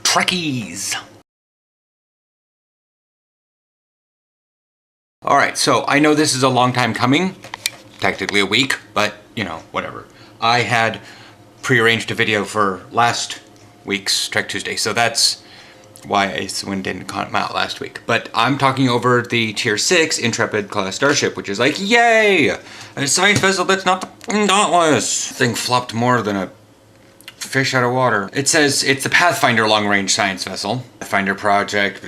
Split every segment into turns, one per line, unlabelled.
Trekkies! Alright, so I know this is a long time coming, technically a week, but you know, whatever. I had prearranged a video for last week's Trek Tuesday, so that's why this one didn't come out last week. But I'm talking over the Tier 6 Intrepid class starship, which is like, yay! A science vessel that's not the Dauntless! Thing flopped more than a fish out of water. It says it's the Pathfinder long-range science vessel. Pathfinder project,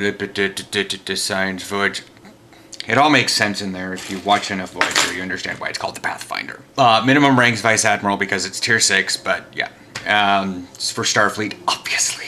science voyage. It all makes sense in there. If you watch enough Voyager, you understand why it's called the Pathfinder. Minimum rank's Vice Admiral because it's Tier 6, but yeah. It's for Starfleet, obviously.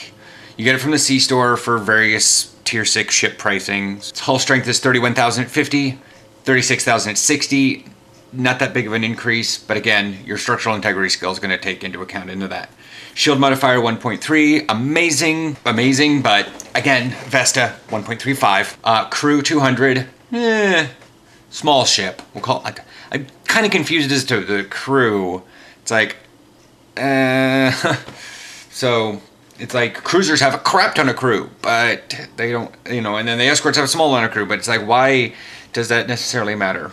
You get it from the C-Store for various Tier 6 ship pricing. Its hull strength is 31,050, 36,060. Not that big of an increase, but again, your structural integrity skill is going to take into account into that. Shield modifier 1.3, amazing, but again, Vesta 1.35. Crew 200, small ship. We'll call it. I'm kind of confused as to the crew. It's like, so it's like cruisers have a crap ton of crew, but they don't, you know, and then the escorts have a small amount of crew, but it's like, why does that necessarily matter?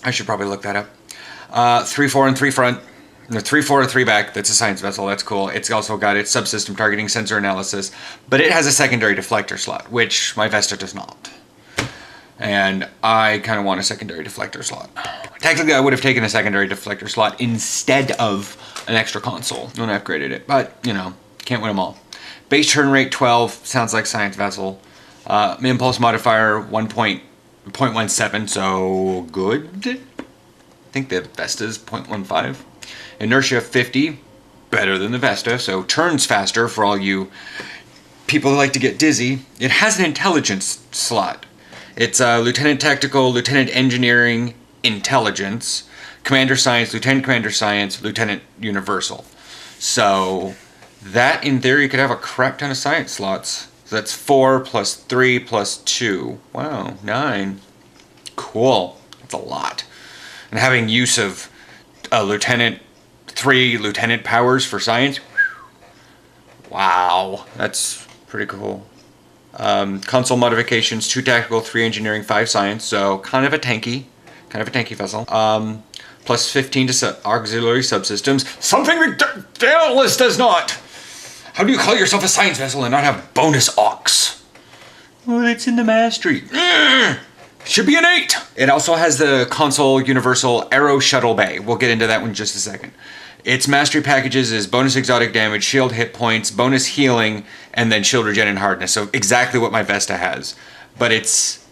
I should probably look that up. 3 fore and 3 front. No, 3 forward, 3 back. That's a science vessel. That's cool. It's also got its subsystem targeting sensor analysis, but it has a secondary deflector slot, which my Vesta does not. And I kind of want a secondary deflector slot. Technically, I would have taken a secondary deflector slot instead of an extra console when I upgraded it, but you know, can't win them all. Base turn rate 12 sounds like science vessel. Impulse modifier 1.17, so good. I think the Vesta's 0.15. Inertia 50, better than the Vesta, so turns faster for all you people who like to get dizzy. It has an intelligence slot. It's Lieutenant Tactical, Lieutenant Engineering, Intelligence, Commander Science, Lieutenant Commander Science, Lieutenant Universal. So that, in theory, could have a crap ton of science slots. So that's 4 plus 3 plus 2. Wow, 9. Cool. That's a lot. And having use of a Lieutenant, 3 Lieutenant powers for science. Wow, that's pretty cool. Console modifications, 2 tactical, 3 engineering, 5 science, so kind of a tanky vessel. Plus 15 to auxiliary subsystems, something the Dauntless does not. How do you call yourself a science vessel and not have bonus aux? Well, it's in the mastery. Should be an 8. It also has the console universal Aero Shuttle Bay. We'll get into that one in just a second. Its mastery packages is bonus exotic damage, shield hit points, bonus healing, and then shield regen and hardness. So exactly what my Vesta has. But its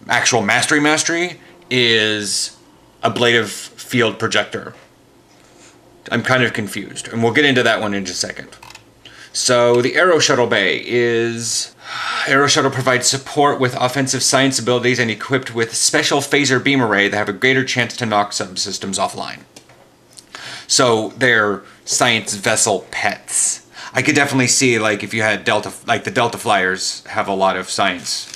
actual mastery is ablative field projector. I'm kind of confused, and we'll get into that one in just a second. So the Aero Shuttle Bay is... Aero Shuttle provides support with offensive science abilities and equipped with special phaser beam array that have a greater chance to knock subsystems offline. So they're science vessel pets. I could definitely see, like, if you had Delta, like the Delta Flyers have a lot of science.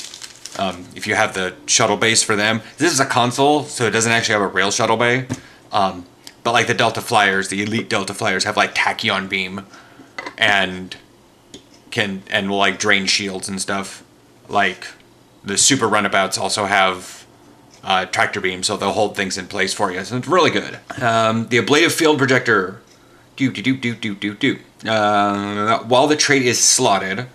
If you have the shuttle base for them, this is a console, so it doesn't actually have a rail shuttle bay. But like the Delta Flyers, the elite Delta Flyers have like tachyon beam, and will like drain shields and stuff. Like the super runabouts also have tractor beam, so they'll hold things in place for you. So it's really good. The ablative field projector. While the trait is slotted,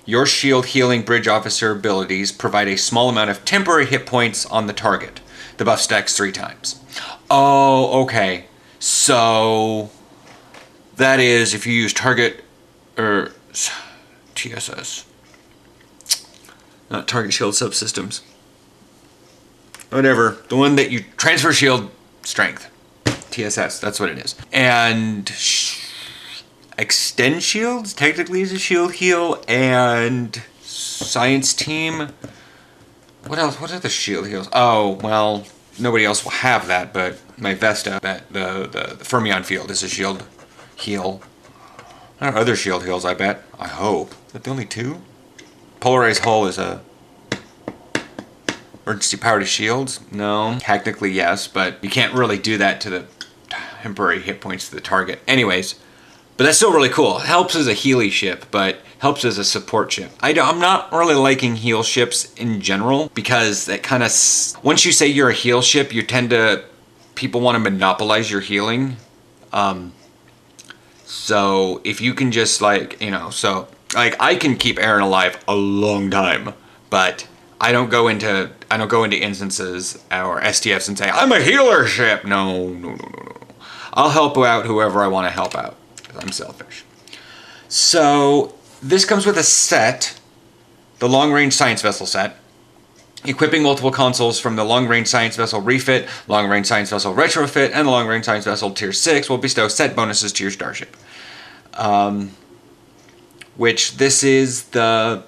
your shield healing bridge officer abilities provide a small amount of temporary hit points on the target. The buff stacks 3 times. Oh, okay. So that is if you use target or TSS, not target shield subsystems. Whatever, the one that you transfer shield strength, TSS, that's what it is. And extend shields technically is a shield heal, and science team. What else? What are the shield heals? Oh well, nobody else will have that, but my Vesta, that the fermion field is a shield heal. There are other shield heals, I bet. I hope. Is that the only 2? Polarized hull is a emergency power to shields? No. Technically, yes, but you can't really do that to the temporary hit points to the target. Anyways, But that's still really cool. It helps as a Healy ship, but helps as a support ship. I'm not really liking heal ships in general because that kind of... Once you say you're a heal ship, you tend to... People want to monopolize your healing. So if you can just like, you know, so like I can keep Aaron alive a long time, but I don't go into instances or STFs and say, I'm a healer ship. No. I'll help out whoever I want to help out. I'm selfish. So this comes with a set, the Long Range Science Vessel set, equipping multiple consoles from the Long Range Science Vessel Refit, Long Range Science Vessel Retrofit, and the Long Range Science Vessel Tier 6 will bestow set bonuses to your starship. Which this is the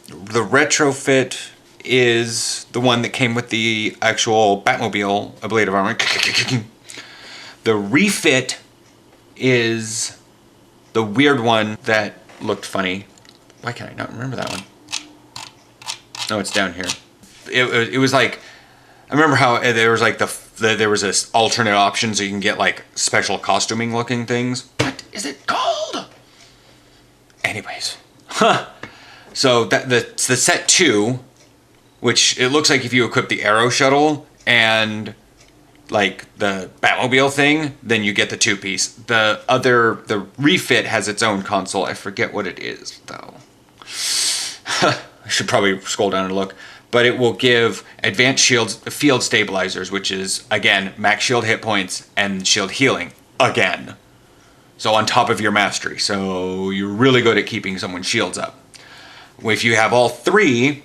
Retrofit is the one that came with the actual Batmobile ablative armor. The Refit is the weird one that looked funny. Why can't I not remember that one? Oh, it's down here. It was like, I remember how there was like there was this alternate option so you can get like special costuming looking things. What is it called? Anyways, so the set 2, which it looks like if you equip the Aero Shuttle and like the Batmobile thing, then you get the 2-piece. The Refit has its own console. I forget what it is though. I should probably scroll down and look. But it will give advanced field stabilizers, which is, again, max shield hit points and shield healing, again. So on top of your mastery. So you're really good at keeping someone's shields up. If you have all 3,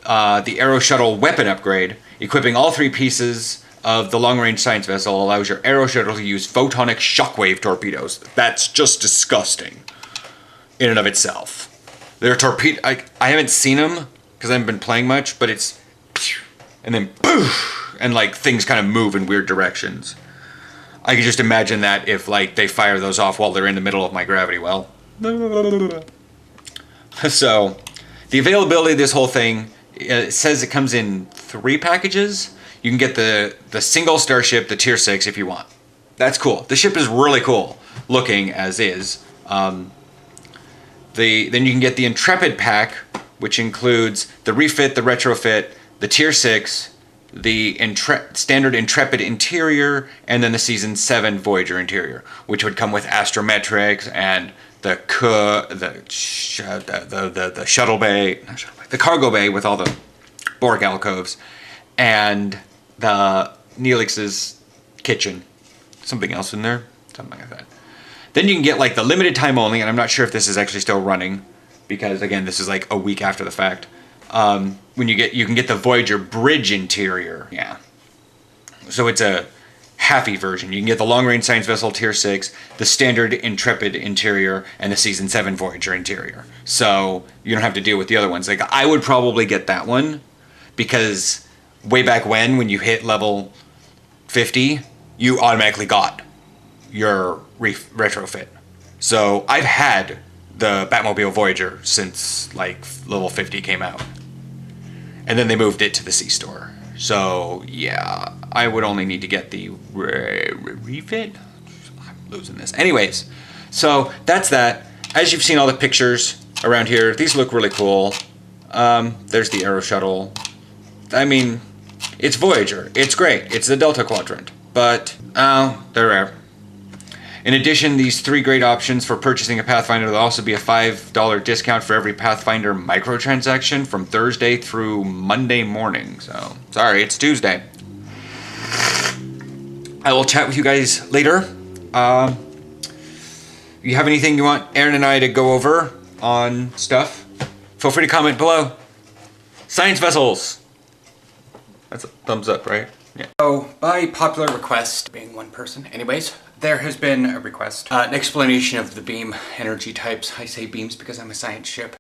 the Aero Shuttle weapon upgrade, equipping all 3 pieces of the Long Range Science Vessel allows your Aero Shuttle to use photonic shockwave torpedoes. That's just disgusting in and of itself. They're torpedo. I haven't seen them because I haven't been playing much, but it's and then poof, and like things kind of move in weird directions. I can just imagine that if like they fire those off while they're in the middle of my gravity well. So the availability of this whole thing, it says it comes in 3 packages. You can get the single starship, the Tier 6 if you want. That's cool. The ship is really cool looking as is. Then you can get the Intrepid pack, which includes the Refit, the Retrofit, the Tier 6, the standard Intrepid interior, and then the Season 7 Voyager interior, which would come with astrometrics and the shuttle bay, not shuttle bay, the cargo bay with all the Borg alcoves, and the Neelix's kitchen. Something else in there? Something like that. Then you can get like the limited time only, and I'm not sure if this is actually still running, because again, this is like a week after the fact. When you can get the Voyager bridge interior. Yeah. So it's a halfy version. You can get the Long Range Science Vessel Tier 6, the standard Intrepid interior, and the Season 7 Voyager interior. So you don't have to deal with the other ones. Like I would probably get that one, because way back when you hit level 50, you automatically got your retrofit. So I've had the Batmobile Voyager since like level 50 came out. And then they moved it to the C-Store. So yeah, I would only need to get the refit. I'm losing this. Anyways, so that's that. As you've seen all the pictures around here, these look really cool. There's the Aero Shuttle. I mean, it's Voyager. It's great. It's the Delta Quadrant. But, they're rare. In addition, these 3 great options for purchasing a Pathfinder. There'll also be a $5 discount for every Pathfinder microtransaction from Thursday through Monday morning. So, sorry, it's Tuesday. I will chat with you guys later. You have anything you want Aaron and I to go over on stuff? Feel free to comment below. Science vessels. That's a thumbs up, right? Yeah. So, by popular request, being one person, anyways, there has been a request, an explanation of the beam energy types. I say beams because I'm a science ship.